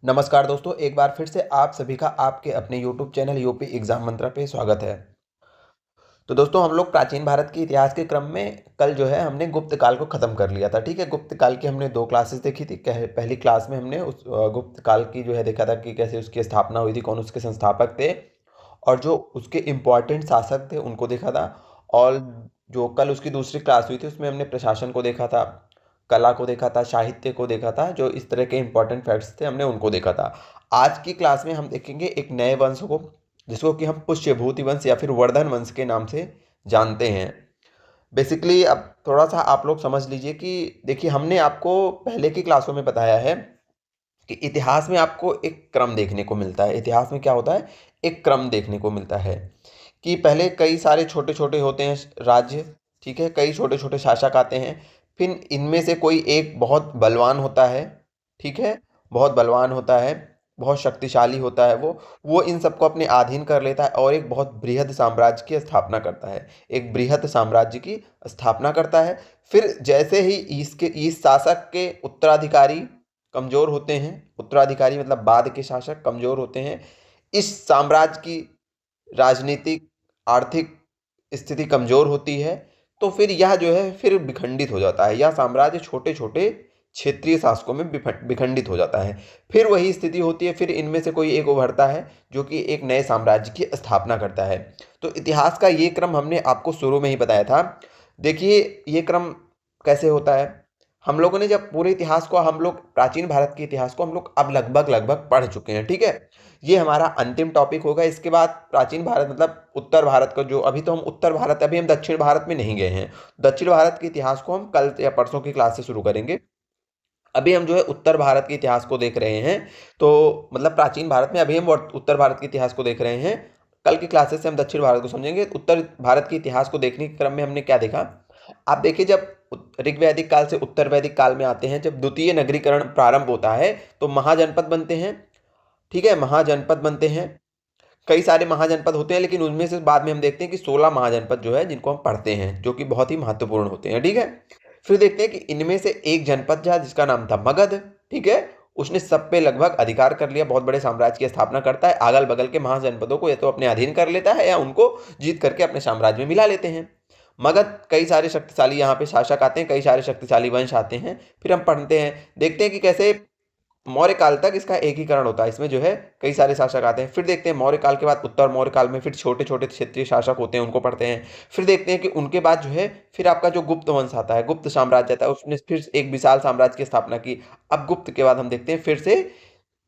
नमस्कार दोस्तों, एक बार फिर से आप सभी का आपके अपने यूट्यूब चैनल यूपी एग्जाम मंत्रा पे स्वागत है। तो दोस्तों, हम लोग प्राचीन भारत के इतिहास के क्रम में कल जो है हमने गुप्त काल को ख़त्म कर लिया था। ठीक है, गुप्त काल की हमने दो क्लासेस देखी थी। पहली क्लास में हमने उस गुप्त काल की जो है देखा था कि कैसे उसकी स्थापना हुई थी, कौन उसके संस्थापक थे और जो उसके इम्पोर्टेंट शासक थे उनको देखा था। और जो कल उसकी दूसरी क्लास हुई थी उसमें हमने प्रशासन को देखा था, कला को देखा था, साहित्य को देखा था। जो इस तरह के इंपॉर्टेंट फैक्ट्स थे हमने उनको देखा था। आज की क्लास में हम देखेंगे एक नए वंश को, जिसको कि हम पुष्यभूति वंश या फिर वर्धन वंश के नाम से जानते हैं। बेसिकली अब थोड़ा सा आप लोग समझ लीजिए कि देखिए, हमने आपको पहले की क्लासों में बताया है कि इतिहास में आपको एक क्रम देखने को मिलता है। इतिहास में क्या होता है, एक क्रम देखने को मिलता है कि पहले कई सारे छोटे छोटे होते हैं राज्य। ठीक है, कई छोटे छोटे शासक आते हैं, फिर इनमें से कोई एक बहुत बलवान होता है। ठीक है, बहुत बलवान होता है, बहुत शक्तिशाली होता है। वो इन सबको अपने अधीन कर लेता है और एक बहुत बृहद साम्राज्य की स्थापना करता है। एक बृहद साम्राज्य की स्थापना करता है। फिर जैसे ही इस शासक के उत्तराधिकारी कमजोर होते हैं, उत्तराधिकारी मतलब बाद के शासक कमजोर होते हैं, इस साम्राज्य की राजनीतिक आर्थिक स्थिति कमजोर होती है, तो फिर यह जो है फिर विखंडित हो जाता है। यह साम्राज्य छोटे छोटे क्षेत्रीय शासकों में विखंडित हो जाता है। फिर वही स्थिति होती है, फिर इनमें से कोई एक उभरता है जो कि एक नए साम्राज्य की स्थापना करता है। तो इतिहास का ये क्रम हमने आपको शुरू में ही बताया था। देखिए, ये क्रम कैसे होता है। हम लोगों ने जब पूरे इतिहास को, हम लोग प्राचीन भारत के इतिहास को हम लोग अब लगभग लगभग पढ़ चुके हैं। ठीक है, ये हमारा अंतिम टॉपिक होगा। इसके बाद प्राचीन भारत मतलब उत्तर भारत का जो, अभी तो हम उत्तर भारत, अभी हम दक्षिण भारत में नहीं गए हैं। दक्षिण भारत के इतिहास को हम कल या परसों की क्लास से शुरू करेंगे। अभी हम जो है उत्तर भारत के इतिहास को देख रहे हैं। तो मतलब प्राचीन भारत में अभी हम उत्तर भारत के इतिहास को देख रहे हैं। कल की क्लासेस से हम दक्षिण भारत को समझेंगे। उत्तर भारत के इतिहास को देखने के क्रम में हमने क्या देखा, आप देखिए, जब ऋग्वैदिक काल से उत्तर वैदिक काल में आते हैं, जब द्वितीय नगरीकरण प्रारंभ होता है तो महाजनपद बनते हैं। ठीक है, महाजनपद बनते हैं। कई सारे महाजनपद होते हैं, लेकिन उनमें से बाद में हम देखते हैं कि 16 महाजनपद जो है जिनको हम पढ़ते हैं, जो कि बहुत ही महत्वपूर्ण होते हैं। ठीक है, फिर देखते हैं कि इनमें से एक जनपद था जिसका नाम था मगध। ठीक है, उसने सब पे लगभग अधिकार कर लिया, बहुत बड़े साम्राज्य की स्थापना करता है। अगल बगल के महाजनपदों को या तो अपने अधीन कर लेता है या उनको जीत करके अपने साम्राज्य में मिला लेते हैं। मगध, कई सारे शक्तिशाली यहाँ पे शासक आते हैं, कई सारे शक्तिशाली वंश आते हैं। फिर हम पढ़ते हैं, देखते हैं कि कैसे मौर्य काल तक इसका एकीकरण होता है। इसमें जो है कई सारे शासक आते हैं। फिर देखते हैं मौर्य काल के बाद उत्तर मौर्य काल में फिर छोटे छोटे क्षेत्रीय शासक होते हैं, उनको पढ़ते हैं। फिर देखते हैं कि उनके बाद जो है फिर आपका जो गुप्त वंश आता है, गुप्त साम्राज्य आता है, उसने फिर एक विशाल साम्राज्य की स्थापना की। अब गुप्त के बाद हम देखते हैं फिर से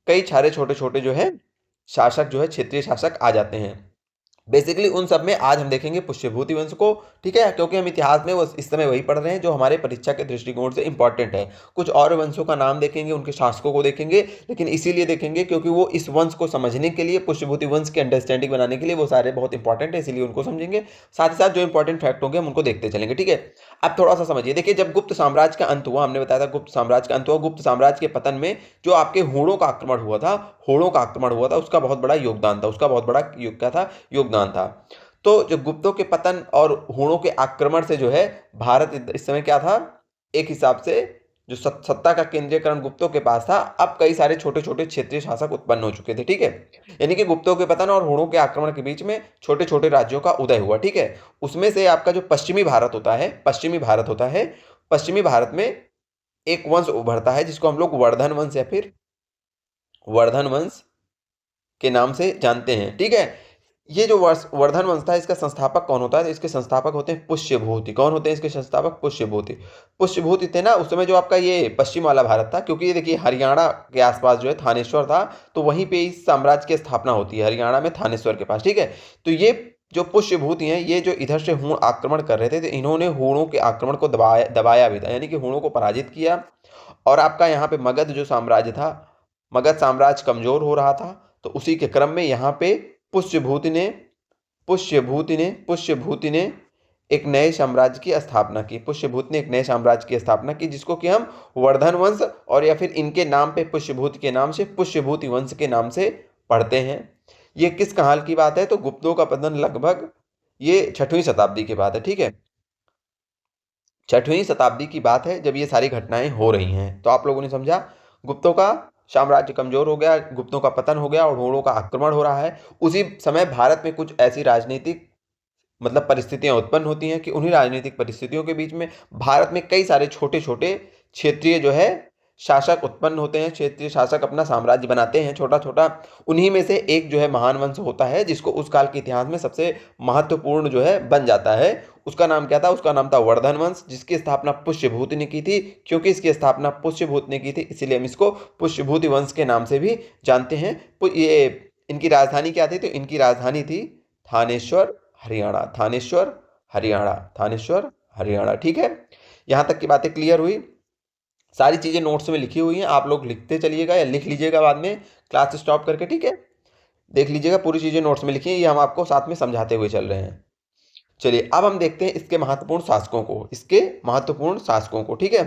कई सारे छोटे छोटे जो है शासक, जो है क्षेत्रीय शासक आ जाते हैं। बेसिकली उन सब में आज हम देखेंगे पुष्यभूति वंश को। ठीक है, क्योंकि हम इतिहास में वो इस समय वही पढ़ रहे हैं जो हमारे परीक्षा के दृष्टिकोण से इंपॉर्टेंट है। कुछ और वंशों का नाम देखेंगे, उनके शासकों को देखेंगे, लेकिन इसीलिए देखेंगे क्योंकि वो इस वंश को समझने के लिए, पुष्यभूति वंश की अंडरस्टैंडिंग बनाने के लिए वो सारे बहुत इंपॉर्टेंट है, इसीलिए उनको समझेंगे। साथ ही साथ जो इंपॉर्टेंट फैक्ट होंगे हम उनको देखते चलेंगे। ठीक है, अब थोड़ा सा समझिए। देखिए, जब गुप्त साम्राज्य का अंत हुआ, हमने बताया था गुप्त साम्राज्य का अंत हुआ, गुप्त साम्राज्य के पतन में जो आपके हूणों का आक्रमण हुआ था, होड़ों का आक्रमण हुआ था, उसका बहुत बड़ा योगदान था, उसका बहुत बड़ा क्या था, योगदान था। तो जो गुप्तों के पतन और हूणों के आक्रमण से जो है भारत इस समय क्या था, एक हिसाब से जो सत्ता का केंद्रीकरण गुप्तों के पास था। अब कई सारे छोटे छोटे क्षेत्रीय शासक उत्पन्न हो चुके थे। ठीक है, यानी कि गुप्तों के पतन और हूणों के आक्रमण के बीच में छोटे छोटे राज्यों का उदय हुआ। ठीक है, उसमें से आपका जो पश्चिमी भारत होता है, पश्चिमी भारत होता है, पश्चिमी भारत में एक वंश उभरता है जिसको हम लोग वर्धन वंश या फिर वर्धन वंश के नाम से जानते हैं। ठीक है, ये जो वर्धन वंश था, इसका संस्थापक कौन होता है, तो इसके संस्थापक होते हैं पुष्यभूति। कौन होते हैं इसके संस्थापक, पुष्यभूति। पुष्यभूति थे ना उस समय जो आपका ये पश्चिम वाला भारत था, क्योंकि ये देखिए हरियाणा के आसपास जो है थानेश्वर था, तो वहीं पे इस साम्राज्य की स्थापना होती है, हरियाणा में थानेश्वर के पास। ठीक है, तो ये जो पुष्यभूति हैं, ये जो इधर से हूण आक्रमण कर रहे थे, तो इन्होंने हूणों के आक्रमण को दबाया दबाया भी था, यानी कि हूणों को पराजित किया। और आपका यहाँ पे मगध जो साम्राज्य था, मगध साम्राज्य कमजोर हो रहा था, तो उसी के क्रम में यहाँ पे पुष्यभूति ने पुष्यभूति ने एक नए साम्राज्य की स्थापना की। पुष्यभूति ने एक नए साम्राज्य की स्थापना की, जिसको कि हम वर्धन वंश और या फिर इनके नाम पे पुष्यभूति के नाम से पुष्यभूति वंश के नाम से पढ़ते हैं। ये किस काल की बात है, तो गुप्तों का पतन लगभग ये 6वीं शताब्दी की बात है। ठीक है, 6वीं शताब्दी की बात है जब ये सारी घटनाएं हो रही हैं। तो आप लोगों ने समझा गुप्तों का साम्राज्य कमजोर हो गया, गुप्तों का पतन हो गया और हुणों का आक्रमण हो रहा है। उसी समय भारत में कुछ ऐसी राजनीतिक मतलब परिस्थितियां उत्पन्न होती हैं कि उन्हीं राजनीतिक परिस्थितियों के बीच में भारत में कई सारे छोटे छोटे क्षेत्रीय जो है शासक उत्पन्न होते हैं। क्षेत्रीय शासक अपना साम्राज्य बनाते हैं छोटा छोटा। उन्हीं में से एक जो है महान वंश होता है जिसको उस काल के इतिहास में सबसे महत्वपूर्ण जो है बन जाता है। उसका नाम क्या था? उसका नाम था वर्धन वंश, जिसकी स्थापना पुष्यभूति ने की थी। क्योंकि इसकी स्थापना पुष्यभूति ने की थी इसीलिए हम इसको पुष्यभूति वंश के नाम से भी जानते हैं। ये इनकी राजधानी क्या थी? तो इनकी राजधानी थी थानेश्वर हरियाणा। थानेश्वर हरियाणा, थानेश्वर हरियाणा। ठीक है, यहां तक की बातें क्लियर हुई। सारी चीजें नोट्स में लिखी हुई हैं, आप लोग लिखते चलिएगा या लिख लीजिएगा बाद में क्लास स्टॉप करके। ठीक है, देख लीजिएगा पूरी चीजें नोट्स में लिखी हैं, ये हम आपको साथ में समझाते हुए चल रहे हैं। चलिए अब हम देखते हैं इसके महत्वपूर्ण शासकों को, इसके महत्वपूर्ण शासकों को। ठीक है,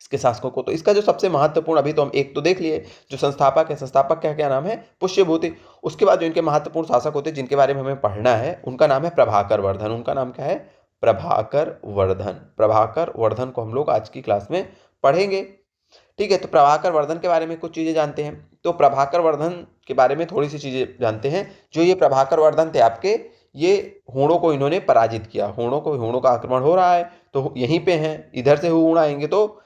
इसके शासकों को, तो इसका जो सबसे महत्वपूर्ण, अभी तो हम एक तो देख लिए जो संस्थापक है, संस्थापक का क्या नाम है? पुष्यभूति। उसके बाद जो इनके महत्वपूर्ण शासक होते हैं जिनके बारे में हमें पढ़ना है उनका नाम है प्रभाकर वर्धन। उनका नाम क्या है? प्रभाकर वर्धन। प्रभाकर वर्धन को हम लोग आज की क्लास में पढ़ेंगे। ठीक है, तो प्रभाकर वर्धन के बारे में कुछ चीजें जानते हैं। तो प्रभाकर वर्धन के बारे में थोड़ी सी चीजें जानते हैं। जो ये प्रभाकर वर्धन थे आपके, ये हुणों को इन्होंने पराजित किया। हुणों का आक्रमण हो रहा है तो यहीं पे हैं, इधर से हुण आएंगे तो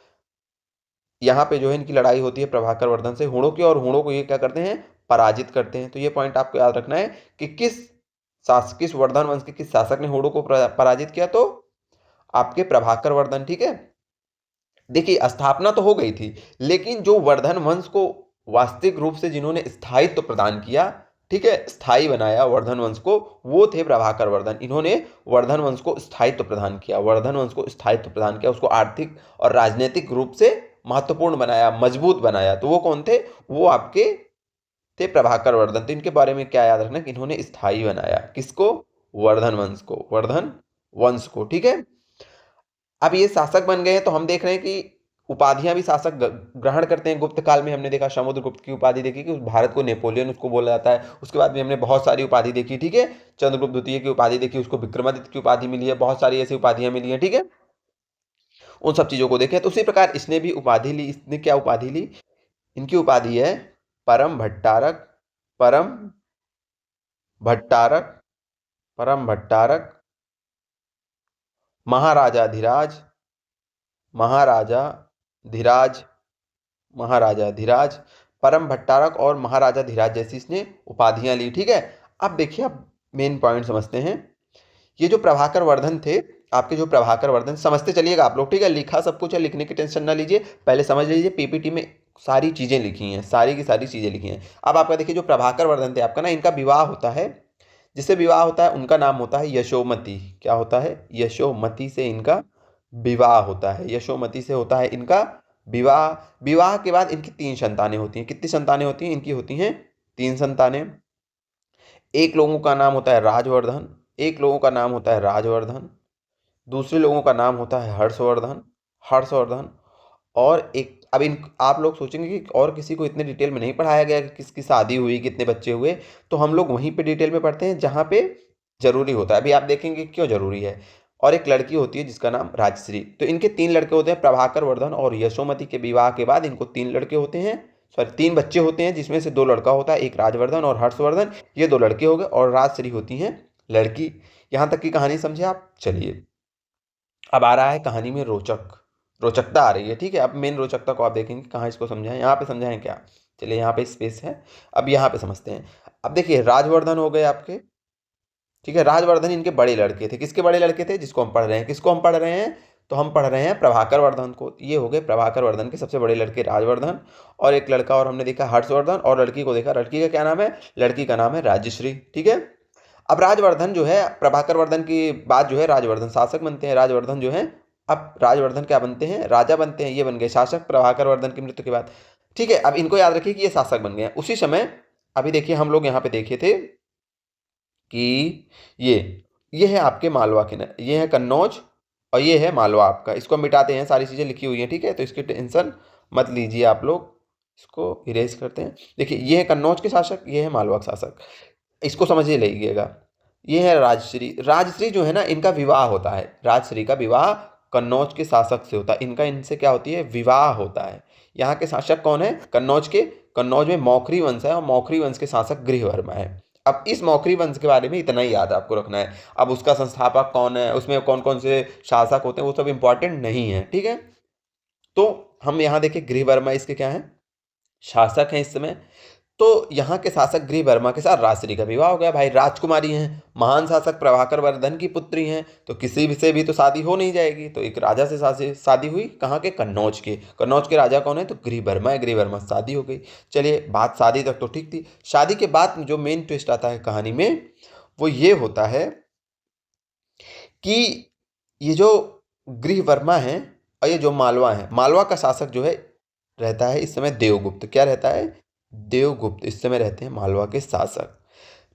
यहाँ पे जो है इनकी लड़ाई होती है प्रभाकर वर्धन से हुणों की, और हुणों को ये क्या करते हैं? पराजित करते हैं। तो ये पॉइंट आपको याद रखना है कि किस वर्धन वंश के किस शासक ने हुणों को पराजित किया? तो आपके प्रभाकर वर्धन। ठीक है, देखिए स्थापना तो हो गई थी, लेकिन जो वर्धन वंश को वास्तविक रूप से जिन्होंने स्थायित्व प्रदान किया, ठीक है, स्थायी बनाया वर्धन वंश को, वो थे प्रभाकर वर्धन। इन्होंने वर्धन वंश को स्थायित्व प्रदान किया, वर्धन वंश को स्थायित्व प्रदान किया, उसको आर्थिक और राजनीतिक रूप से महत्वपूर्ण बनाया, मजबूत बनाया। तो वो कौन थे? वो आपके थे प्रभाकर वर्धन। तो इनके बारे में क्या याद रखना कि इन्होंने स्थायी बनाया किसको? वर्धन वंश को, वर्धन वंश को। ठीक है, अब ये शासक बन गए हैं तो हम देख रहे हैं कि उपाधियां भी शासक ग्रहण करते हैं। गुप्त काल में हमने देखा समुद्रगुप्त की उपाधि देखी कि उस भारत को नेपोलियन उसको बोला जाता है। उसके बाद भी हमने बहुत सारी उपाधि देखी। ठीक है, चंद्रगुप्त द्वितीय की उपाधि देखी, उसको विक्रमादित्य की उपाधि मिली है, बहुत सारी ऐसी उपाधियां मिली हैं। ठीक है, उन सब चीजों को देखें। तो उसी प्रकार इसने भी उपाधि ली। इसने क्या उपाधि ली? इनकी उपाधि है परम भट्टारक, परम भट्टारक, परम भट्टारक, महाराजाधिराज, महाराजाधिराज, महाराजाधिराज, परम भट्टारक और महाराजाधिराज जैसी इसने उपाधियां ली। ठीक है, अब देखिए, अब मेन पॉइंट समझते हैं। ये जो प्रभाकर वर्धन थे आपके, जो प्रभाकर वर्धन, समझते चलिएगा आप लोग। ठीक है, लिखा सब कुछ है, लिखने की टेंशन ना लीजिए, पहले समझ लीजिए। पीपीटी में सारी चीजें लिखी हैं, सारी की सारी चीजें लिखी हैं। अब आपका देखिए, जो प्रभाकर वर्धन थे आपका ना, इनका विवाह होता है, जिससे विवाह होता है उनका नाम होता है यशोमती। क्या होता है? यशोमती से इनका विवाह होता है, यशोमती से होता है इनका विवाह। विवाह के बाद इनकी 3 संतानें होती हैं। कितनी संतानें होती हैं? इनकी होती हैं 3 संतानें। एक लोगों का नाम होता है राजवर्धन, एक लोगों का नाम होता है राजवर्धन, दूसरे लोगों का नाम होता है हर्षवर्धन, हर्षवर्धन। और एक, अब इन आप लोग सोचेंगे कि और किसी को इतने डिटेल में नहीं पढ़ाया गया कि किसकी शादी हुई, कितने बच्चे हुए। तो हम लोग वहीं पे डिटेल में पढ़ते हैं जहाँ पे जरूरी होता है। अभी आप देखेंगे क्यों जरूरी है। और एक लड़की होती है जिसका नाम राजश्री। तो इनके 3 लड़के होते हैं, प्रभाकर वर्धन और यशोमती के विवाह के बाद इनको 3 लड़के होते हैं, सॉरी 3 बच्चे होते हैं, जिसमें से 2 लड़का होता है, एक राजवर्धन और हर्षवर्धन, ये 2 लड़के हो गए, और राजश्री होती हैं लड़की। यहाँ तक की कहानी समझे आप? चलिए अब आ रहा है कहानी में रोचकता आ रही है। ठीक है, अब मेन रोचकता को आप देखेंगे कहाँ इसको समझाएं, यहाँ पे समझाएं क्या? चलिए यहाँ पे स्पेस है, अब यहाँ पे समझते हैं। अब देखिए, राजवर्धन हो गए आपके। ठीक है, राजवर्धन इनके बड़े लड़के थे। किसके बड़े लड़के थे? जिसको हम पढ़ रहे हैं। किसको हम पढ़ रहे हैं? तो हम पढ़ रहे हैं प्रभाकर वर्धन को। ये हो गए प्रभाकर वर्धन के सबसे बड़े लड़के राजवर्धन, और एक लड़का और हमने देखा हर्षवर्धन, और लड़की को देखा, लड़की का क्या नाम है? लड़की का नाम है राजश्री। ठीक है, अब राजवर्धन जो है, प्रभाकर वर्धन की बाद जो है राजवर्धन शासक बनते हैं। राजवर्धन जो है, अब राजवर्धन क्या बनते हैं? राजा बनते हैं। ये बन गए शासक प्रभाकर वर्धन की मृत्यु के बाद। ठीक है, अब इनको याद रखिए कि ये शासक बन गए हैं। उसी समय अभी देखिए, हम लोग यहाँ पे देखे थे कि ये है आपके मालवा के ना, ये है कन्नौज और ये है मालवा आपका। इसको मिटाते हैं, सारी चीज़ें लिखी हुई हैं। ठीक है, तो इसकी टेंशन मत लीजिए आप लोग, इसको इरेज करते हैं। देखिए, ये है कन्नौज के शासक, ये है मालवा के शासक, इसको समझिए लीजिएगा। ये है राजश्री। राजश्री जो है ना, इनका विवाह होता है। राजश्री का विवाह कन्नौज के शासक से होता है। इनका इनसे क्या होती है? विवाह होता है। यहाँ के शासक कौन है? कन्नौज में मौखरी वंश है और मौखरी वंश के शासक गृहवर्मा है। अब इस मौखरी वंश के बारे में इतना ही याद आपको रखना है। अब उसका संस्थापक कौन है, उसमें कौन कौन से शासक होते हैं, वो सब इंपॉर्टेंट नहीं है, ठीक है। तो हम यहाँ देखिए गृहवर्मा इसके क्या है? शासक हैं इस समय। तो यहाँ के शासक गृहवर्मा के साथ राजश्री का विवाह हो गया। भाई राजकुमारी हैं, महान शासक प्रभाकर वर्धन की पुत्री हैं, तो किसी भी से भी तो शादी हो नहीं जाएगी। तो एक राजा से शादी हुई, कहाँ के? कन्नौज के। कन्नौज के राजा कौन है? तो गृहवर्मा है। गृहवर्मा से शादी हो गई। चलिए, बात शादी तक तो ठीक थी। शादी के बाद जो मेन ट्विस्ट आता है कहानी में, वो ये होता है कि ये जो गृहवर्मा है और ये जो मालवा है, मालवा का शासक जो है रहता है इस समय देवगुप्त। क्या रहता है? देवगुप्त इस समय रहते हैं मालवा के शासक,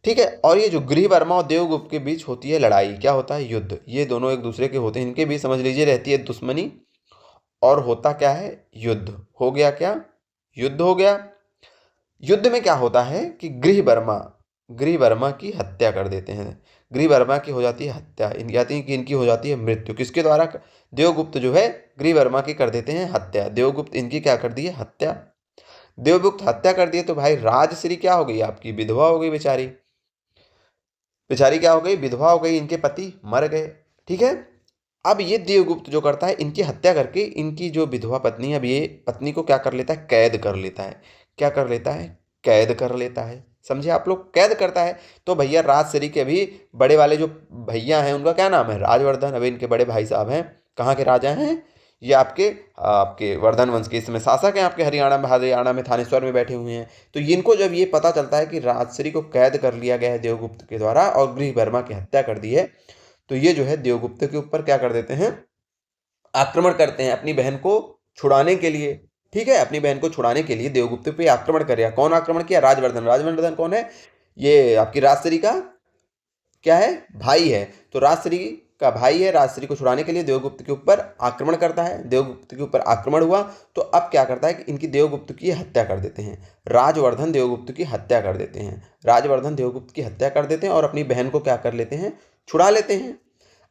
ठीक है। और ये जो गृहवर्मा और देवगुप्त के बीच होती है लड़ाई, क्या होता है? युद्ध। ये दोनों एक दूसरे के होते हैं, इनके बीच समझ लीजिए रहती है दुश्मनी, और होता क्या है? युद्ध हो गया। क्या युद्ध हो गया? युद्ध में क्या होता है कि गृहवर्मा की हत्या कर देते हैं। गृहवर्मा की हो जाती है हत्या, यानी कि इनकी हो जाती है मृत्यु। किसके द्वारा? देवगुप्त जो है गृहवर्मा की कर देते हैं हत्या। देवगुप्त इनकी क्या कर दी है? हत्या। देवगुप्त हत्या कर दिए तो भाई राजश्री क्या हो गई? आपकी विधवा हो गई बेचारी। बेचारी क्या हो गई? विधवा हो गई, इनके पति मर गए, ठीक है। अब ये देवगुप्त जो करता है, इनकी हत्या करके इनकी जो विधवा पत्नी है, अब ये पत्नी को क्या कर लेता है? कैद कर लेता है। क्या कर लेता है? कैद कर लेता है। समझे आप लोग? कैद करता है। तो भैया राजश्री के भी बड़े वाले जो भैया हैं उनका क्या नाम है? राजवर्धन। अभी इनके बड़े भाई साहब हैं, कहाँ के राजा हैं? ये आपके आपके वर्धन वंश के इसमें शासक हैं, आपके हरियाणा में थानेश्वर में बैठे हुए हैं। तो इनको जब ये पता चलता है कि राजश्री को कैद कर लिया गया है देवगुप्त के द्वारा और गृहवर्मा की हत्या कर दी है, तो ये जो है देवगुप्त के ऊपर क्या कर देते हैं? आक्रमण करते हैं अपनी बहन को छुड़ाने के लिए, ठीक है। अपनी बहन को छुड़ाने के लिए देवगुप्त पे आक्रमण कर। कौन आक्रमण किया? राजवर्धन। राजवर्धन कौन है? ये आपकी राजश्री का क्या है? भाई है। तो राजश्री का भाई है, राजश्री को छुड़ाने के लिए देवगुप्त के ऊपर आक्रमण करता है। देवगुप्त के ऊपर आक्रमण हुआ तो अब क्या करता है कि इनकी देवगुप्त की हत्या कर देते हैं। राजवर्धन देवगुप्त की हत्या कर देते हैं। राजवर्धन देवगुप्त की हत्या कर देते हैं और अपनी बहन को क्या कर लेते हैं? छुड़ा लेते हैं।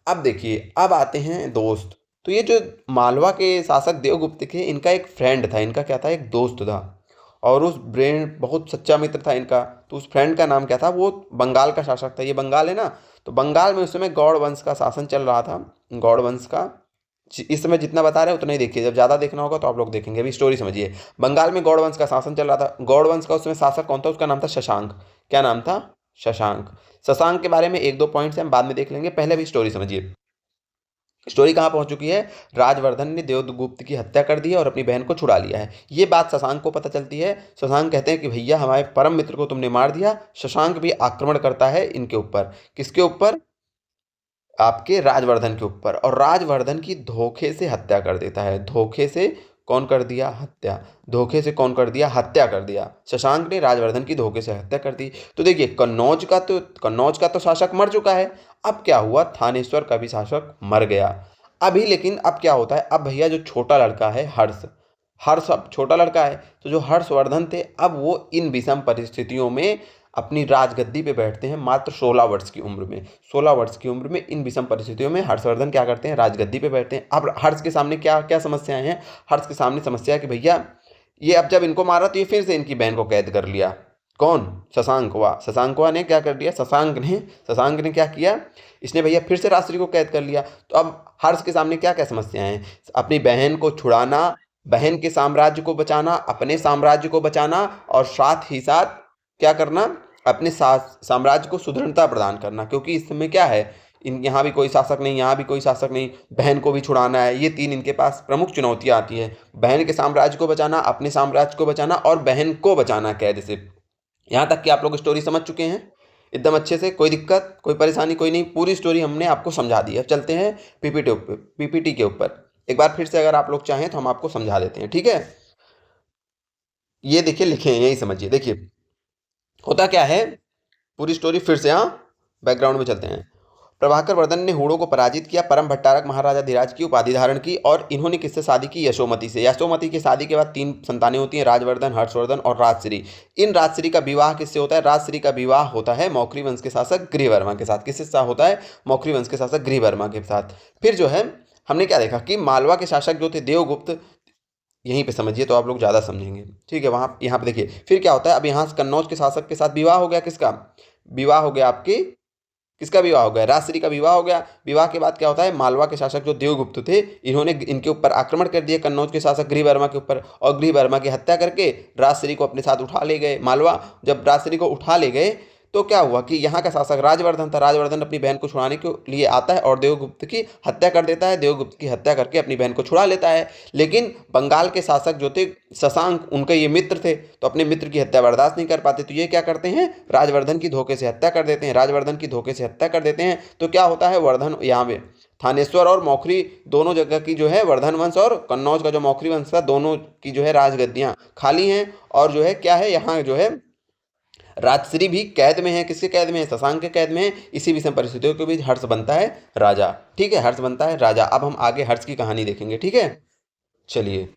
अब देखिए, अब आते हैं दोस्त। तो ये जो मालवा के शासक देवगुप्त थे, इनका एक फ्रेंड था, इनका क्या था? एक दोस्त था। और उस ब्रेन बहुत सच्चा मित्र था इनका। तो उस फ्रेंड का नाम क्या था? वो बंगाल का शासक था। ये बंगाल है ना, तो बंगाल में उस समय गौड़ वंश का शासन चल रहा था। गौड़ वंश का इस समय जितना बता रहे हैं उतना ही देखिए, जब ज़्यादा देखना होगा तो आप लोग देखेंगे। अभी स्टोरी समझिए। बंगाल में गौड़ वंश का शासन चल रहा था। गौड़ वंश का उस समय शासक कौन था? उसका नाम था शशांक। क्या नाम था? शशांक। शशांक के बारे में एक दो पॉइंट्स हम बाद में देख लेंगे, पहले भी स्टोरी समझिए। स्टोरी कहाँ पहुंच चुकी है? राजवर्धन ने देवगुप्त की हत्या कर दी है और अपनी बहन को छुड़ा लिया है। ये बात शशांक को पता चलती है। शशांक कहते हैं कि भैया हमारे परम मित्र को तुमने मार दिया। शशांक भी आक्रमण करता है इनके ऊपर। किसके ऊपर? आपके राजवर्धन के ऊपर। और राजवर्धन की धोखे से हत्या कर देता है। धोखे से कौन कर दिया? हत्या। धोखे से कौन कर दिया? हत्या कर दिया। शशांक ने राजवर्धन की धोखे से हत्या कर दी। तो देखिए, कन्नौज का तो शासक मर चुका है। अब क्या हुआ? थानेश्वर का भी शासक मर गया। अभी लेकिन अब क्या होता है? अब भैया जो छोटा लड़का है हर्ष, हर्ष अब छोटा लड़का है, तो जो हर्षवर्धन थे अब वो इन विषम परिस्थितियों में अपनी राजगद्दी पे बैठते हैं मात्र 16 वर्ष की उम्र में। 16 वर्ष की उम्र में इन विषम परिस्थितियों में हर्षवर्धन क्या करते हैं? राजगद्दी पे बैठते हैं। अब हर्ष के सामने क्या क्या समस्याएं हैं? हर्ष के सामने समस्या है कि भैया ये अब जब इनको मारा तो ये फिर से इनकी बहन को कैद कर लिया। कौन? शशांकवा ने क्या कर दिया? शशांक ने क्या किया? इसने भैया फिर से राजश्री को कैद कर लिया। तो अब हर्ष के सामने क्या क्या समस्याएं हैं? अपनी बहन को छुड़ाना, बहन के साम्राज्य को बचाना, अपने साम्राज्य को बचाना, और साथ ही साथ क्या करना? अपने साम्राज्य को सुदृढ़ता प्रदान करना। क्योंकि इस समय क्या है, इन यहाँ भी कोई शासक नहीं, यहाँ भी कोई शासक नहीं, बहन को भी छुड़ाना है। ये तीन इनके पास प्रमुख चुनौतियाँ आती हैं। बहन के साम्राज्य को बचाना, अपने साम्राज्य को बचाना और बहन को बचाना कैद से। यहाँ तक कि आप लोग स्टोरी समझ चुके हैं एकदम अच्छे से? कोई दिक्कत, कोई परेशानी, कोई नहीं? पूरी स्टोरी हमने आपको समझा दी है। चलते हैं पीपीटी के ऊपर। एक बार फिर से अगर आप लोग चाहें तो हम आपको समझा देते हैं, ठीक है। ये देखिए लिखे हैं, यही समझिए। देखिए होता क्या है, पूरी स्टोरी फिर से, हाँ बैकग्राउंड में चलते हैं। प्रभाकर वर्धन ने हूणों को पराजित किया, परम भट्टारक महाराजा धीराज की उपाधि धारण की, और इन्होंने किससे शादी की? यशोमती से। यशोमती की शादी के बाद 3 संतानें होती हैं, राजवर्धन, हर्षवर्धन और राजश्री। इन राजश्री का विवाह किससे होता है? राजश्री का विवाह होता है मौखरी वंश के शासक गृहवर्मा के साथ। किससे होता है? मौखरी वंश के शासक गृहवर्मा के साथ। फिर जो है हमने क्या देखा कि मालवा के शासक जो थे देवगुप्त, यहीं पे समझिए तो आप लोग ज़्यादा समझेंगे। ठीक है, वहाँ यहाँ पे देखिए फिर क्या होता है, अब यहाँ कन्नौज के शासक के साथ विवाह हो गया, किसका विवाह हो गया, आपकी किसका विवाह हो गया, राजश्री का विवाह हो गया। विवाह के बाद क्या होता है, मालवा के शासक जो देवगुप्त थे, इन्होंने इनके ऊपर आक्रमण कर दिया कन्नौज के शासक गृहवर्मा के ऊपर, और गृहवर्मा की हत्या करके राजश्री को अपने साथ उठा ले गए मालवा। जब राजश्री को उठा ले गए तो क्या हुआ कि यहाँ का शासक राजवर्धन था, राजवर्धन अपनी बहन को छुड़ाने के लिए आता है और देवगुप्त की हत्या कर देता है, देवगुप्त की हत्या करके अपनी बहन को छुड़ा लेता है। लेकिन बंगाल के शासक जो थे शशांक, उनके ये मित्र थे, तो अपने मित्र की हत्या बर्दाश्त नहीं कर पाते, तो ये क्या करते हैं, राजवर्धन की धोखे से हत्या कर देते हैं, राजवर्धन की धोखे से हत्या कर देते हैं। तो क्या होता है, वर्धन यहाँ पे थानेश्वर और मौखरी दोनों जगह की जो है, वर्धन वंश और कन्नौज का जो मौखरी वंश था, दोनों की जो है राजगद्दियाँ खाली हैं। और जो है क्या है, यहाँ जो है राजश्री भी कैद में है, किसके कैद में है, शशांक के कैद में है। इसी विषम परिस्थितियों के बीच हर्ष बनता है राजा। ठीक है, हर्ष बनता है राजा। अब हम आगे हर्ष की कहानी देखेंगे। ठीक है, चलिए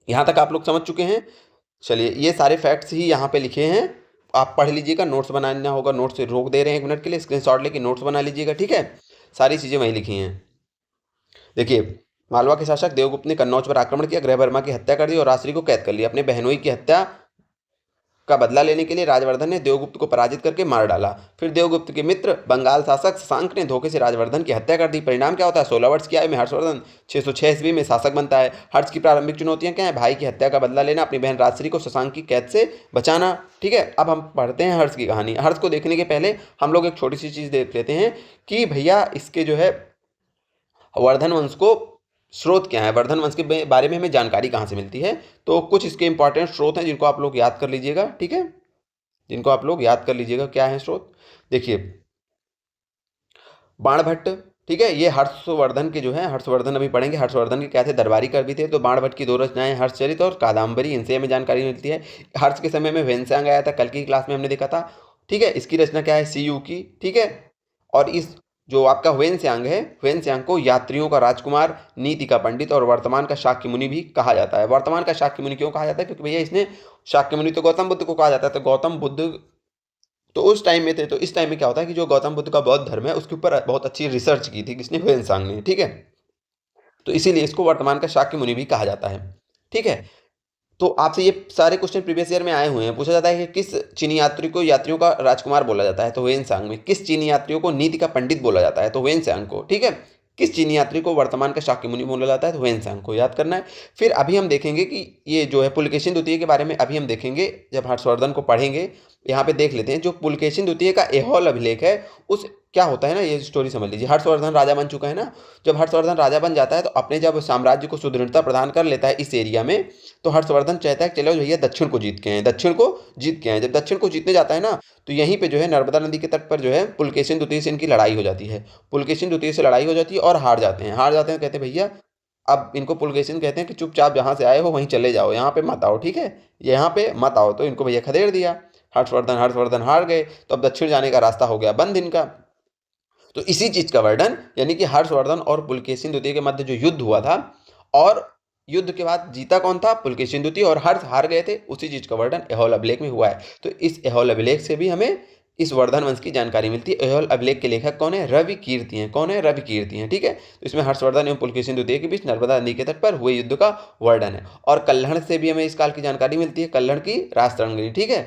यहां तक आप लोग समझ चुके हैं। चलिए ये सारे फैक्ट्स ही यहाँ पे लिखे हैं, आप पढ़ लीजिएगा, नोट्स बनाना होगा, नोट्स से रोक दे रहे हैं 1 मिनट के लिए, स्क्रीनशॉट लेके नोट्स बना लीजिएगा। ठीक है, सारी चीज़ें वहीं लिखी हैं। देखिए, मालवा के शासक देवगुप्त ने कन्नौज पर आक्रमण किया, गृहवर्मा की हत्या कर दी और राजश्री को कैद कर लिया। अपने बहनोई की हत्या का बदला लेने के लिए राजवर्धन ने देवगुप्त को पराजित करके मार डाला। फिर देवगुप्त के मित्र बंगाल शासक शशांक ने धोखे से राजवर्धन की हत्या कर दी। परिणाम क्या होता है, 16 वर्ष की आयु में हर्षवर्धन 606 ईस्वी में शासक बनता है। हर्ष की प्रारंभिक चुनौतियां क्या है, भाई की हत्या का बदला लेना, अपनी बहन राजश्री को शशांक की कैद से बचाना। ठीक है, अब हम पढ़ते हैं हर्ष की कहानी। हर्ष को देखने के पहले हम लोग एक छोटी सी चीज़ देख लेते हैं कि भैया इसके जो है वर्धन वंश को स्रोत क्या है, वर्धन वंश के बारे में हमें जानकारी कहाँ से मिलती है। तो कुछ इसके इंपॉर्टेंट स्रोत हैं जिनको आप लोग याद कर लीजिएगा। ठीक है, जिनको आप लोग याद कर लीजिएगा, क्या है स्रोत, देखिए बाणभट्ट। ठीक है, ये हर्षवर्धन के जो है, हर्षवर्धन अभी पढ़ेंगे, हर्षवर्धन के क्या थे, दरबारी कवि थे। तो बाणभट्ट की 2 रचनाएं हर्षचरित और कादम्बरी, इनसे हमें जानकारी मिलती है। हर्ष के समय में वेनसांग आया था, कल की क्लास में हमने देखा था। ठीक है, इसकी रचना क्या है, सीयू की। ठीक है, और इस जो आपका ह्वेनसांग है, ह्वेनसांग को यात्रियों का राजकुमार, नीति का पंडित और वर्तमान का शाक्य मुनि भी कहा जाता है। वर्तमान का शाक्य मुनि क्यों कहा जाता है, क्योंकि भैया इसने, शाक्य मुनि तो गौतम बुद्ध को कहा जाता है, तो गौतम बुद्ध तो उस टाइम में थे। तो इस टाइम में क्या होता है कि जो गौतम बुद्ध का बौद्ध धर्म है उसके ऊपर बहुत अच्छी रिसर्च की थी किसने, ह्वेनसांग ने। ठीक है, तो इसीलिए इसको वर्तमान का शाक्य मुनि भी कहा जाता है। ठीक है, तो आपसे ये सारे क्वेश्चन प्रीवियस ईयर में आए हुए हैं। पूछा जाता है कि किस चीनी यात्री को यात्रियों का राजकुमार बोला जाता है, तो ह्वेनसांग में। किस चीनी यात्रियों को नीति का पंडित बोला जाता है, तो ह्वेनसांग को। ठीक है, किस चीनी यात्री को वर्तमान का शाक्य मुनि बोला जाता है, तो ह्वेनसांग को याद करना है। फिर अभी हम देखेंगे कि ये जो है पुलकेशिन द्वितीय के बारे में अभी हम देखेंगे जब हर्षवर्धन को पढ़ेंगे। यहाँ पे देख लेते हैं जो पुलकेशिन द्वितीय का ऐहोल अभिलेख है, उस क्या होता है ना, ये स्टोरी समझ लीजिए। हर्षवर्धन राजा बन चुका है ना, जब हर्षवर्धन राजा बन जाता है तो अपने जब साम्राज्य को सुदृढ़ता प्रदान कर लेता है इस एरिया में, तो हर्षवर्धन चाहता है कि चलो भैया दक्षिण को जीत के हैं, दक्षिण को जीत के हैं। जब दक्षिण को जीतने जाता है ना, तो यहीं पे जो है नर्मदा नदी के तट पर जो है पुलकेशिन द्वितीय से इनकी लड़ाई हो जाती है। पुलकेशिन द्वितीय से लड़ाई हो जाती है और हार जाते हैं, हार जाते हैं। कहते हैं भैया, अब इनको पुलकेशिन कहते हैं कि चुपचाप जहाँ से आए हो वहीं चले जाओ, यहाँ पे मत आओ। ठीक है, यहाँ पे मत आओ। तो इनको भैया खदेड़ दिया, हर्षवर्धन हार गए। तो अब दक्षिण जाने का रास्ता हो गया बंद इनका। तो इसी चीज का वर्णन, यानी कि हर्षवर्धन और पुलकेशिन द्वितीय के मध्य जो युद्ध हुआ था, और युद्ध के बाद जीता कौन था, पुलकेशिन द्वितीय, और हर्ष हार गए थे, उसी चीज का वर्णन ऐहोल अभिलेख में हुआ है। तो इस ऐहोल अभिलेख से भी हमें इस वर्धन वंश की जानकारी मिलती है। ऐहोल अभिलेख के लेखक कौन है, रवि कीर्ति हैं। कौन है, रवि कीर्ति हैं। ठीक है, तो इसमें हर्षवर्धन एवं पुलकेशिन द्वितीय के बीच नर्मदा नदी के तट पर हुए युद्ध का वर्णन है। और कल्हण से भी हमें इस काल की जानकारी मिलती है, कल्हण की राजतरंगिणी। ठीक है,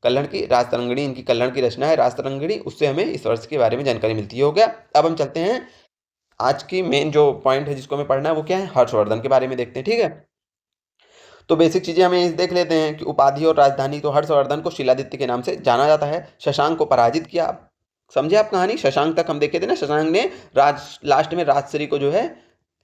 कल्हण की राजतरंगिणी, इनकी कल्हण की रचना है राजतरंगिणी, उससे हमें इस वर्ष के बारे में जानकारी मिलती है। हो गया, अब हम चलते हैं आज की मेन जो पॉइंट है जिसको हमें पढ़ना है वो क्या है, हर्षवर्धन के बारे में देखते हैं। ठीक है, तो बेसिक चीजें हमें देख लेते हैं कि उपाधि और राजधानी। तो हर्षवर्धन को शिलादित्य के नाम से जाना जाता है। शशांक को पराजित किया, समझे आप कहानी, शशांक तक हम देखे थे ना। शशांक ने लास्ट में राजश्री को जो है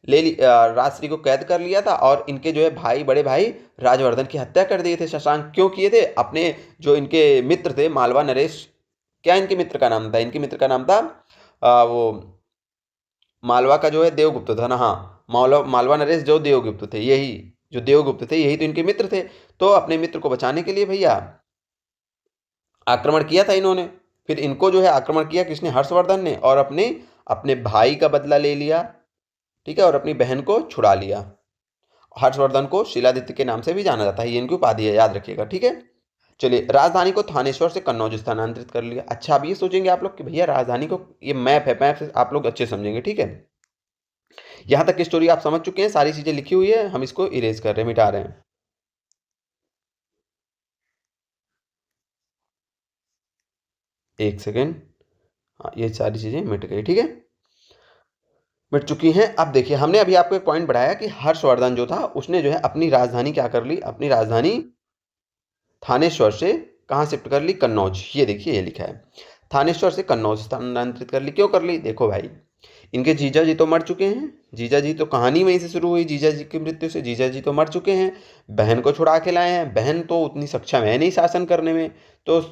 राजश्री को कैद कर लिया था, और इनके जो है भाई, बड़े भाई राजवर्धन की हत्या कर दिए थे। शशांक क्यों किए थे, अपने जो इनके मित्र थे मालवा नरेश, क्या इनके मित्र का नाम था, इनके मित्र का नाम था वो मालवा का जो है देवगुप्त था ना, हाँ, मालवा नरेश जो देवगुप्त थे, यही जो देवगुप्त थे यही तो इनके मित्र थे। तो अपने मित्र को बचाने के लिए भैया आक्रमण किया था इन्होंने। फिर इनको जो है आक्रमण किया किसने, हर्षवर्धन ने, और अपने अपने भाई का बदला ले लिया। ठीक है, और अपनी बहन को छुड़ा लिया। हर्षवर्धन को शिलादित्य के नाम से भी जाना जाता है, ये इनकी उपाधि है, याद रखिएगा। ठीक है, चलिए राजधानी को थानेश्वर से कन्नौज स्थानांतरित कर लिया। अच्छा, अब ये सोचेंगे आप लोग कि भैया राजधानी को, ये मैप है, मैप से आप लोग अच्छे समझेंगे। ठीक है, यहाँ तक की स्टोरी आप समझ चुके हैं, सारी चीजें लिखी हुई है, हम इसको इरेज कर रहे हैं, मिटा रहे हैं। एक सेकेंड, हाँ ये सारी चीजें मिट गई, ठीक है, मिट चुकी हैं। अब देखिए हमने अभी आपको एक पॉइंट बढ़ाया कि हर्षवर्धन जो था उसने जो है अपनी राजधानी क्या कर ली, अपनी राजधानी थानेश्वर से कहाँ शिफ्ट कर ली, कन्नौज। ये देखिए ये लिखा है, थानेश्वर से कन्नौज स्थानांतरित कर ली। क्यों कर ली, देखो भाई इनके जीजा जी तो मर चुके हैं, जीजा जी तो कहानी वहीं से शुरू हुई, जीजा जी की मृत्यु से, जीजा जी तो मर चुके हैं, बहन को छुड़ा के लाए हैं, बहन तो उतनी सक्षम है नहीं शासन करने में। तो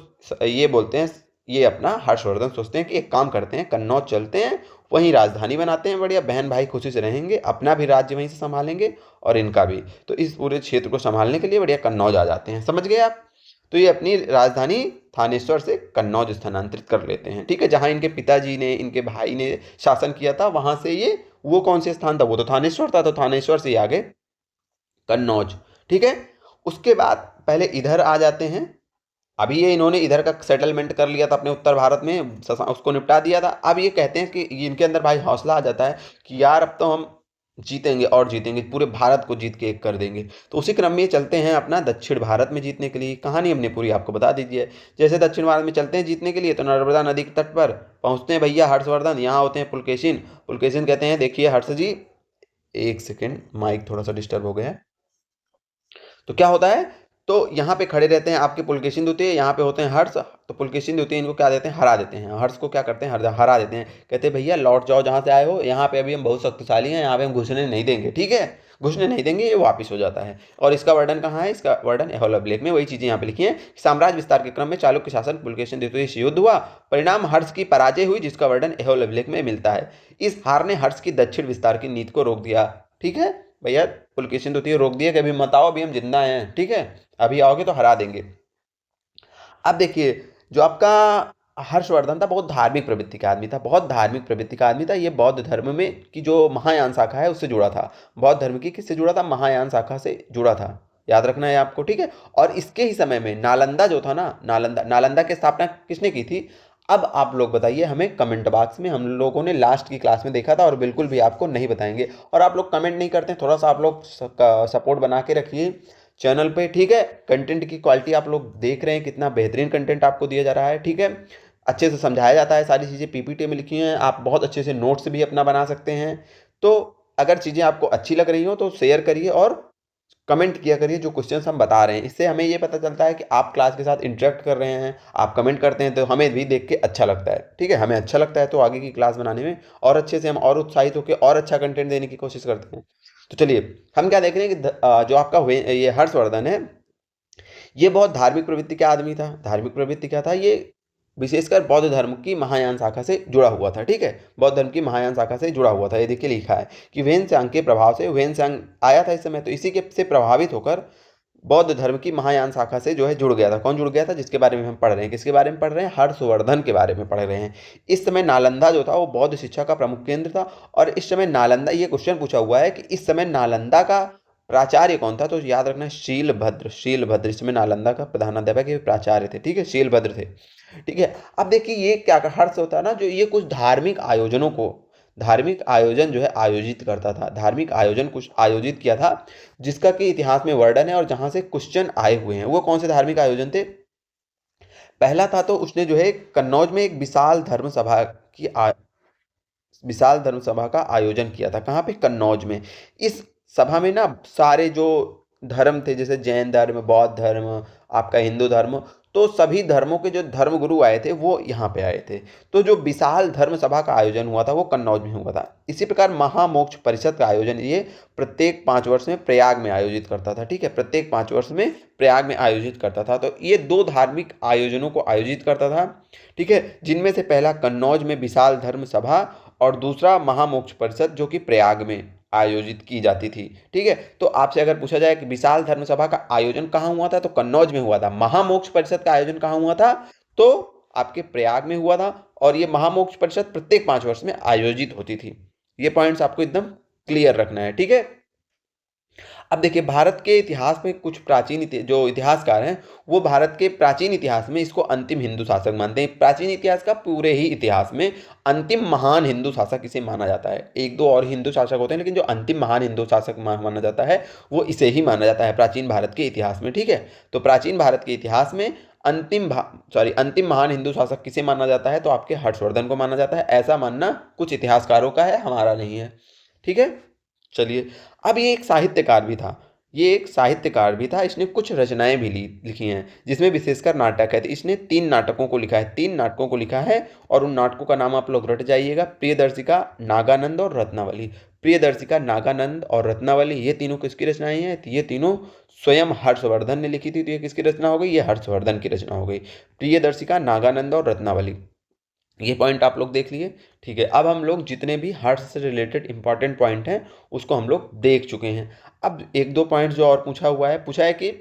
ये बोलते हैं, ये अपना हर्षवर्धन सोचते हैं कि एक काम करते हैं, कन्नौज चलते हैं, वहीं राजधानी बनाते हैं, बढ़िया बहन भाई खुशी से रहेंगे, अपना भी राज्य वहीं से संभालेंगे और इनका भी। तो इस पूरे क्षेत्र को संभालने के लिए बढ़िया कन्नौज आ जाते हैं, समझ गए आप। तो ये अपनी राजधानी थानेश्वर से कन्नौज स्थानांतरित कर लेते हैं, ठीक है। जहां इनके पिताजी ने, इनके भाई ने शासन किया था, वहां से ये, वो कौन से स्थान था, वो तो थानेश्वर था, तो थानेश्वर से ये आ गए कन्नौज, ठीक है। उसके बाद पहले इधर आ जाते हैं। अभी ये इन्होंने इधर का सेटलमेंट कर लिया था अपने उत्तर भारत में, उसको निपटा दिया था। अब ये कहते हैं कि इनके अंदर भाई हौसला आ जाता है कि यार अब तो हम जीतेंगे और जीतेंगे, पूरे भारत को जीत के एक कर देंगे। तो उसी क्रम में ये चलते हैं अपना दक्षिण भारत में जीतने के लिए। कहानी हमने पूरी आपको बता दीजिए। जैसे दक्षिण भारत में चलते हैं जीतने के लिए, तो नर्मदा नदी के तट पर पहुंचते हैं भैया हर्षवर्धन। यहाँ होते हैं पुलकेशिन। पुलकेशिन कहते हैं देखिए हर्ष जी, एक सेकेंड माइक थोड़ा सा डिस्टर्ब हो गया है। तो क्या होता है, तो यहाँ पे खड़े रहते हैं आपके पुलकेशिन द्वितीय, यहाँ पे होते हैं हर्ष। तो पुलकेशिन द्वितीय इनको क्या देते हैं, हरा देते हैं। हर्ष को क्या करते हैं, हरा देते हैं। कहते हैं भैया लौट जाओ जहाँ से आए हो, यहाँ पे अभी हम बहुत शक्तिशाली हैं, यहाँ पे हम घुसने नहीं देंगे, ठीक है, घुसने नहीं देंगे। ये वापिस हो जाता है। और इसका वर्णन कहाँ है, इसका वर्णन एहोलाब्लेख में, वही चीजें यहाँ पे लिखी हैं। साम्राज्य विस्तार के क्रम में चालुक्य शासन पुलकेशिन द्वितीय से युद्ध हुआ, परिणाम हर्ष की पराजय हुई, जिसका वर्णन एहोलाब्लेख में मिलता है। इस हार ने हर्ष की दक्षिण विस्तार की नीति को रोक दिया, ठीक है भैया। पुलकेशिन द्वितीय रोक दिया कि अभी मत आओ, अभी हम जिंदा हैं, ठीक है, अभी आओगे तो हरा देंगे। अब देखिए जो आपका हर्षवर्धन था बहुत धार्मिक प्रवृत्ति का आदमी था, बहुत धार्मिक प्रवृत्ति का आदमी था। ये बौद्ध धर्म में की जो महायान शाखा है उससे जुड़ा था। बौद्ध धर्म की किससे जुड़ा था, महायान शाखा से जुड़ा था, याद रखना है आपको, ठीक है। और इसके ही समय में नालंदा जो था ना, नालंदा, नालंदा की स्थापना किसने की थी। अब आप लोग बताइए हमें कमेंट बॉक्स में, हम लोगों ने लास्ट की क्लास में देखा था और बिल्कुल भी आपको नहीं बताएंगे। और आप लोग कमेंट नहीं करते, थोड़ा सा आप लोग सपोर्ट बना के रखिए चैनल पे, ठीक है। कंटेंट की क्वालिटी आप लोग देख रहे हैं, कितना बेहतरीन कंटेंट आपको दिया जा रहा है, ठीक है। अच्छे से समझाया जाता है, सारी चीज़ें पीपीटी में लिखी हैं, आप बहुत अच्छे से नोट्स भी अपना बना सकते हैं। तो अगर चीज़ें आपको अच्छी लग रही हो तो शेयर करिए और कमेंट किया करिए जो क्वेश्चंस हम बता रहे हैं। इससे हमें ये पता चलता है कि आप क्लास के साथ इंटरेक्ट कर रहे हैं, आप कमेंट करते हैं, तो हमें भी देख के अच्छा लगता है, ठीक है। हमें अच्छा लगता है तो आगे की क्लास बनाने में और अच्छे से हम और उत्साहित होकर और अच्छा कंटेंट देने की कोशिश करते हैं। तो चलिए हम क्या देख रहे हैं कि जो आपका ये हर्षवर्धन है, ये बहुत धार्मिक प्रवृत्ति का आदमी था। धार्मिक प्रवृत्ति क्या था, ये विशेषकर बौद्ध धर्म की महायान शाखा से जुड़ा हुआ था, ठीक है। बौद्ध धर्म की महायान शाखा से जुड़ा हुआ था। ये देखिए लिखा है कि वेनसांग के प्रभाव से, वेनसांग आया था इस समय, तो इसी के से प्रभावित होकर बौद्ध धर्म की महायान शाखा से जो है जुड़ गया था। कौन जुड़ गया था, जिसके बारे में हम पढ़ रहे हैं, किसके बारे में पढ़ रहे हैं, हर्षवर्धन के बारे में पढ़ रहे हैं। इस समय नालंदा जो था वो बौद्ध शिक्षा का प्रमुख केंद्र था। और इस समय नालंदा, ये क्वेश्चन पूछा हुआ है कि इस समय नालंदा का प्राचार्य कौन था, तो याद रखना शीलभद्र। शीलभद्र इस समय नालंदा का प्रधानाध्यापक ये प्राचार्य थे, ठीक है, शीलभद्र थे, ठीक है। अब देखिए ये क्या हर्ष होता है ना, जो ये कुछ धार्मिक आयोजनों को, धार्मिक आयोजन जो है आयोजित करता था, धार्मिक आयोजन कुछ आयोजित किया था, जिसका कि इतिहास में वर्णन है और जहां से क्वेश्चन आए हुए हैं। वो कौन से धार्मिक आयोजन थे, पहला था तो उसने जो है कन्नौज में एक विशाल धर्म सभा की विशाल धर्म सभा का आयोजन किया था। कहाँ पे, कन्नौज में। इस सभा में ना सारे जो धर्म थे, जैसे जैन धर्म, बौद्ध धर्म, आपका हिंदू धर्म, तो सभी धर्मों के जो धर्म गुरु आए थे वो यहाँ पे आए थे। तो जो विशाल धर्म सभा का आयोजन हुआ था वो कन्नौज में हुआ था। इसी प्रकार महामोक्ष परिषद का आयोजन ये प्रत्येक 5 वर्ष में प्रयाग में आयोजित करता था, ठीक है, प्रत्येक 5 वर्ष में प्रयाग में आयोजित करता था। तो ये 2 धार्मिक आयोजनों को आयोजित करता था, ठीक है, जिनमें से पहला कन्नौज में विशाल धर्म सभा और दूसरा महामोक्ष परिषद जो कि प्रयाग में आयोजित की जाती थी, ठीक है। तो आपसे अगर पूछा जाए कि विशाल धर्म सभा का आयोजन कहाँ हुआ था, तो कन्नौज में हुआ था। महामोक्ष परिषद का आयोजन कहाँ हुआ था, तो आपके प्रयाग में हुआ था। और ये महामोक्ष परिषद प्रत्येक 5 वर्ष में आयोजित होती थी। ये पॉइंट्स आपको एकदम क्लियर रखना है, ठीक है। अब देखिए भारत के इतिहास में कुछ प्राचीन जो इतिहासकार हैं वो भारत के प्राचीन इतिहास में इसको अंतिम हिंदू शासक मानते हैं। प्राचीन इतिहास का पूरे ही इतिहास में अंतिम महान हिंदू शासक इसे माना जाता है। एक दो और हिंदू शासक होते हैं लेकिन जो अंतिम महान हिंदू शासक माना जाता है वो इसे ही माना जाता है प्राचीन भारत के इतिहास में। ठीक है, तो प्राचीन भारत के इतिहास में अंतिम महान हिंदू शासक किसे माना जाता है, तो आपके हर्षवर्धन को माना जाता है। ऐसा मानना कुछ इतिहासकारों का है, हमारा नहीं है। ठीक है, चलिए। अब ये एक साहित्यकार भी था, इसने कुछ रचनाएं भी लिखी हैं जिसमें विशेषकर नाटक है। तो इसने 3 नाटकों को लिखा है, 3 नाटकों को लिखा है और उन नाटकों का नाम आप लोग रट जाइएगा, प्रियदर्शिका, नागानंद और रत्नावली। प्रियदर्शिका, नागानंद और रत्नावली ये तीनों किसकी रचनाएं हैं, तो ये तीनों स्वयं हर्षवर्धन ने लिखी थी। तो ये किसकी रचना हो गई, ये हर्षवर्धन की रचना हो गई। प्रियदर्शिका, नागानंद और रत्नावली, ये पॉइंट आप लोग देख लिए। ठीक है, अब हम लोग जितने भी हर्ष से रिलेटेड इंपॉर्टेंट पॉइंट हैं उसको हम लोग देख चुके हैं। अब एक दो पॉइंट जो और पूछा है कि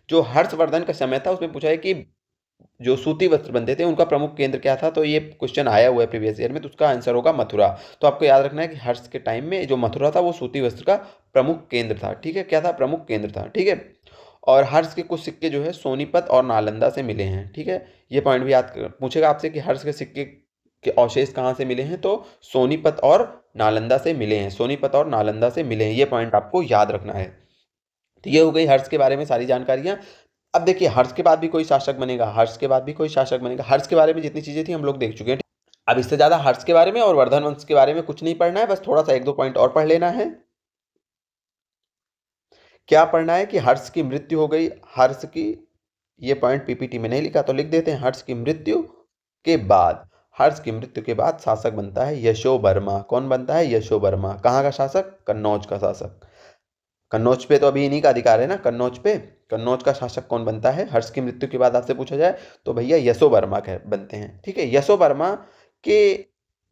जो हर्षवर्धन का समय था उसमें पूछा है कि जो सूती वस्त्र बनते थे उनका प्रमुख केंद्र क्या था। तो ये क्वेश्चन आया हुआ है प्रीवियस ईयर में, तो उसका आंसर होगा मथुरा। तो आपको याद रखना है कि हर्ष के टाइम में जो मथुरा था वो सूती वस्त्र का प्रमुख केंद्र था। ठीक है, क्या था, प्रमुख केंद्र था। ठीक है, और हर्ष के कुछ सिक्के जो है सोनीपत और नालंदा से मिले हैं। ठीक है, ये पॉइंट भी पूछेगा आपसे कि हर्ष के सिक्के के अवशेष कहाँ से मिले हैं, तो सोनीपत और नालंदा से मिले हैं। सोनीपत और नालंदा से मिले हैं, ये पॉइंट आपको याद रखना है। तो ये हो गई हर्ष के बारे में सारी जानकारियां। अब देखिए हर्ष के बाद भी कोई शासक बनेगा, हर्ष के बाद भी कोई शासक बनेगा। हर्ष के बारे में जितनी चीजें थी हम लोग देख चुके हैं। अब इससे ज्यादा हर्ष के बारे में और वर्धन वंश के बारे में कुछ नहीं पढ़ना है, बस थोड़ा सा एक दो पॉइंट और पढ़ लेना है। क्या पढ़ना है कि हर्ष की मृत्यु हो गई, हर्ष की, ये पॉइंट पीपीटी में नहीं लिखा तो लिख देते हैं, हर्ष की मृत्यु के बाद, हर्ष की मृत्यु के बाद शासक बनता है यशोवर्मा। कौन बनता है, यशोवर्मा। कहाँ का शासक, कन्नौज का शासक। कन्नौज पे तो अभी इन्हीं का अधिकार है ना, कन्नौज पे। कन्नौज का शासक कौन बनता है हर्ष की मृत्यु के बाद आपसे पूछा जाए तो भैया यशोवर्मा बनते हैं। ठीक है, यशोवर्मा के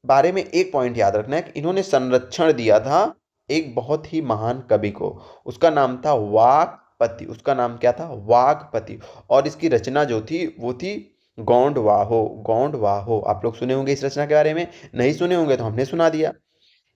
बारे में एक पॉइंट याद रखना है कि इन्होंने संरक्षण दिया था एक बहुत ही महान कवि को, उसका नाम था वाकपति। उसका नाम क्या था, वाकपति। और इसकी रचना जो थी वो थी गौंडवाहो। गौंडवाहो, आप लोग सुने होंगे इस रचना के बारे में, नहीं सुने होंगे तो हमने सुना दिया।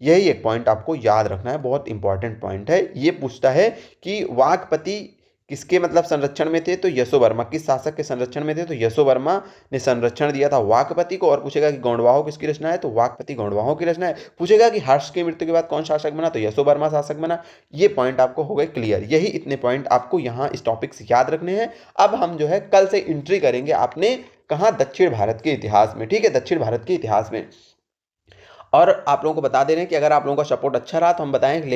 यही एक पॉइंट आपको याद रखना है, बहुत इंपॉर्टेंट पॉइंट है। ये पूछता है कि वाकपति किसके मतलब संरक्षण में थे, तो यशोवर्मा। किस शासक के संरक्षण में थे, तो यशोवर्मा ने संरक्षण दिया था वाकपति को। और पूछेगा कि गौंडवाहो किसकी रचना है, तो वाकपति गौंडवाहो की रचना है। पूछेगा कि हर्ष की मृत्यु के बाद कौन शासक बना, तो यशोवर्मा शासक बना। ये पॉइंट आपको हो गए क्लियर। यही इतने पॉइंट आपको यहाँ इस टॉपिक से याद रखने हैं। अब हम जो है कल से एंट्री करेंगे आपने कहाँ, दक्षिण भारत के इतिहास में। ठीक है, दक्षिण भारत के इतिहास में। और आप लोगों को बता दे रहे हैं कि अगर आप लोगों का सपोर्ट अच्छा रहा तो हम बताएं कि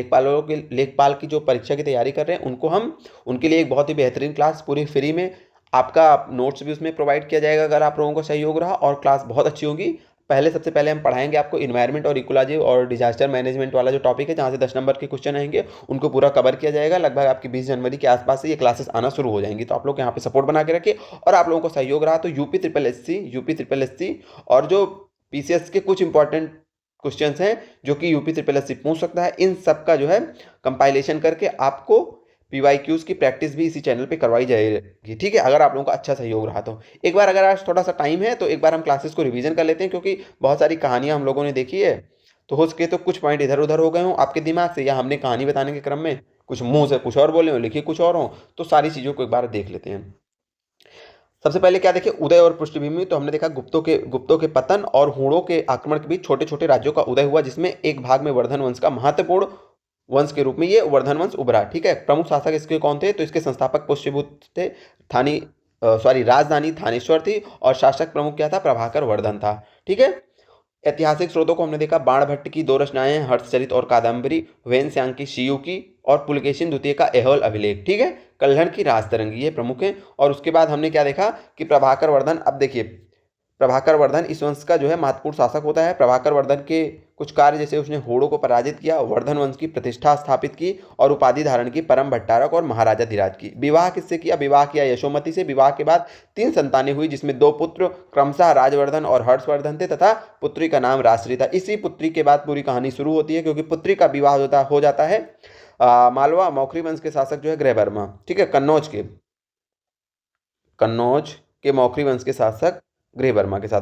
लेखपाल की जो परीक्षा की तैयारी कर रहे हैं उनको हम उनके लिए एक बहुत ही बेहतरीन क्लास पूरी फ्री में, आपका नोट्स भी उसमें प्रोवाइड किया जाएगा अगर आप लोगों का सहयोग रहा, और क्लास बहुत अच्छी होगी। सबसे पहले हम पढ़ाएंगे आपको इन्वायरमेंट और इकोलॉजी और डिजास्टर मैनेजमेंट वाला जो टॉपिक है जहाँ से 10 नंबर के क्वेश्चन आएंगे उनको पूरा कवर किया जाएगा। लगभग आपकी 20 जनवरी के आसपास से ये क्लासेस आना शुरू हो जाएंगी। तो आप लोग यहाँ पे सपोर्ट बना के रखिए। और आप लोगों को सहयोग रहा तो यूपी ट्रिपल एस सी और जो पीसीएस के कुछ इंपॉर्टेंट क्वेश्चंस हैं जो कि यूपी ट्रिपल एस सी पूछ सकता है, इन सब का जो है कंपाइलेशन करके आपको पीवाईक्यूज की प्रैक्टिस भी इसी चैनल पे करवाई जाएगी। ठीक है, अगर आप लोगों का अच्छा सहयोग रहा तो एक बार, अगर आज थोड़ा सा टाइम है तो एक बार हम क्लासेस को रिवीजन कर लेते हैं, क्योंकि बहुत सारी कहानियां हम लोगों ने देखी है तो हो सके तो कुछ पॉइंट इधर उधर हो गए हों आपके दिमाग से, या हमने कहानी बताने के क्रम में कुछ मुंह से कुछ और बोले हों, लिखे कुछ और हों, तो सारी चीज़ों को एक बार देख लेते हैं। सबसे पहले क्या देखे, उदय और पृष्ठभूमि। तो हमने देखा गुप्तों के पतन और हूणों के आक्रमण के बीच छोटे छोटे राज्यों का उदय हुआ, जिसमें एक भाग में वर्धन वंश का महत्वपूर्ण वंश के रूप में ये वर्धन वंश उभरा। ठीक है, प्रमुख शासक इसके कौन थे, तो इसके संस्थापक पुष्यभूत थे, राजधानी थानेश्वर थी, और शासक प्रमुख क्या था, प्रभाकर वर्धन था। ठीक है, ऐतिहासिक स्रोतों को हमने देखा, बाणभट्ट की 2 रचनाएं, हर्षचरित और कादम्बरी, वेनस्यांग की शियु की, और पुलकेशिन द्वितीय का ऐहोल अभिलेख। ठीक है, कल्हड़ की राजतरंगी, ये प्रमुख है। और उसके बाद हमने क्या देखा कि प्रभाकर वर्धन, अब देखिए प्रभाकर वर्धन इस वंश का जो है महत्वपूर्ण शासक होता है। प्रभाकर वर्धन के कुछ कार्य, जैसे उसने होड़ों को पराजित किया, वर्धन वंश की प्रतिष्ठा स्थापित की, और उपाधि धारण की परम भट्टारक और महाराजा धीराज की। विवाह किससे किया, विवाह किया यशोमती से। विवाह के बाद 3 संतानें हुई, जिसमें 2 पुत्र क्रमशः राजवर्धन और हर्षवर्धन थे, तथा पुत्री का नाम राजश्री था। इसी पुत्री के बाद पूरी कहानी शुरू होती है, क्योंकि पुत्री का विवाह हो जाता है मालवा मौखरी वंश के शासक जो है ग्रहवर्मा। ठीक है, कन्नौज के मौखरी वंश के शासक गृहवर्मा के साथ।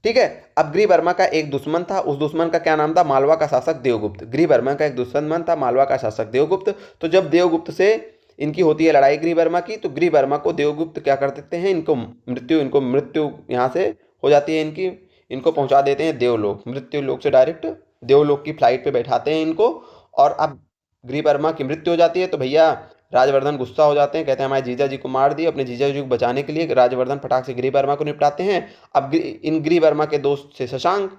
ठीक है। अब गृहवर्मा का एक दुश्मन था, उस दुश्मन का क्या नाम था? मालवा का शासक देवगुप्त। गृहवर्मा का एक दुश्मन था, मालवा का शासक देवगुप्त। तो जब देवगुप्त से इनकी होती है लड़ाई गृहवर्मा की, तो गृहवर्मा को देवगुप्त क्या कर देते हैं? इनको मृत्यु यहाँ से हो जाती है इनकी। इनको पहुंचा देते हैं देवलोक, मृत्यु लोक से डायरेक्ट देवलोक की फ्लाइट पे बैठाते हैं इनको। और अब गृहवर्मा की मृत्यु हो जाती है तो भैया राजवर्धन गुस्सा हो जाते हैं, कहते हैं हमारे जीजा जी को मार दिए। अपने जीजा जी को बचाने के लिए राजवर्धन फटाक से गृहवर्मा को निपटाते हैं। अब इन गृहवर्मा के दोस्त से शशांक,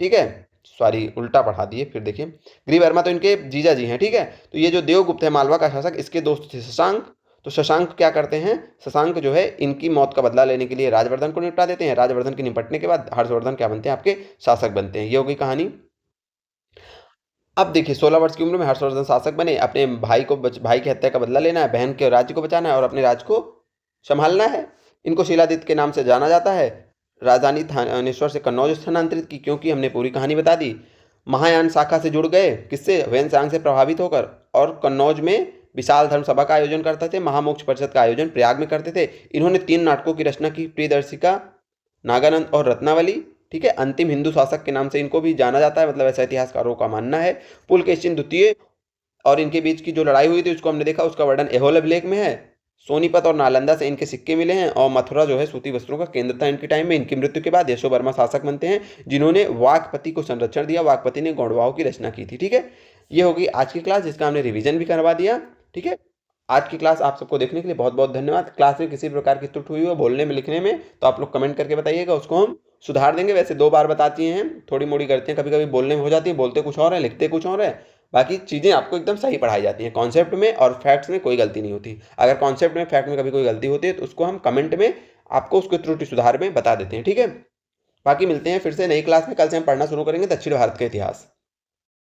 ठीक है, सॉरी उल्टा पढ़ा दिए, फिर देखिए गृहवर्मा तो इनके जीजा जी हैं, ठीक है। तो ये जो देवगुप्त है मालवा का शासक, इसके दोस्त थे शशांक। तो शशांक क्या करते हैं? शशांक जो है इनकी मौत का बदला लेने के लिए राजवर्धन को निपटा देते हैं। राजवर्धन के निपटने के बाद हर्षवर्धन क्या बनते हैं? आपके शासक बनते हैं। ये हो गई कहानी। अब देखिए 16 वर्ष की उम्र में हर्षवर्धन शासक बने। अपने भाई की हत्या का बदला लेना है, बहन के राज्य को बचाना है और अपने राज्य को संभालना है। इनको शिलादित्य के नाम से जाना जाता है। राजधानी थानेश्वर से कन्नौज स्थानांतरित की, क्योंकि हमने पूरी कहानी बता दी। महायान शाखा से जुड़ गए, किससे? वैनसांग से प्रभावित होकर। और कन्नौज में विशाल धर्म सभा का आयोजन करते थे। महामोक्ष परिषद का आयोजन प्रयाग में करते थे। इन्होंने 3 नाटकों की रचना की, प्रियदर्शिका, नागानंद और रत्नावली, ठीक है। अंतिम हिंदू शासक के नाम से इनको भी जाना जाता है, मतलब ऐसा इतिहासकारों का मानना है। पुलकेशिन द्वितीय और इनके बीच की जो लड़ाई हुई थी उसको हमने देखा, उसका वर्णन ऐहोल अभिलेख में है। सोनीपत और नालंदा से इनके सिक्के मिले हैं। और मथुरा जो है सूती वस्त्रों का केंद्र था इनके टाइम में। इनकी मृत्यु के बाद यशोवर्मा शासक बनते हैं, जिन्होंने वाकपति को संरक्षण दिया। वाकपति ने गौड़वाओं की रचना की थी, ठीक है। ये होगी आज की क्लास, जिसका हमने रिवीजन भी करवा दिया, ठीक है। आज की क्लास आप सबको देखने के लिए बहुत बहुत धन्यवाद। क्लास में किसी प्रकार की त्रुटि हुई हो बोलने में, लिखने में, तो आप लोग कमेंट करके बताइएगा, उसको हम सुधार देंगे। वैसे 2 बार बताती हैं, थोड़ी मोड़ी करते हैं, कभी कभी बोलने में हो जाती है, बोलते कुछ और है लिखते कुछ और है। बाकी चीज़ें आपको एकदम सही पढ़ाई जाती हैं। कॉन्सेप्ट में और फैक्ट्स में कोई गलती नहीं होती। अगर कॉन्सेप्ट में फैक्ट में कभी कोई गलती होती है तो उसको हम कमेंट में आपको उसको त्रुटि सुधार में बता देते हैं, ठीक है। बाकी मिलते हैं फिर से नई क्लास में। कल से हम पढ़ना शुरू करेंगे दक्षिण भारत का इतिहास।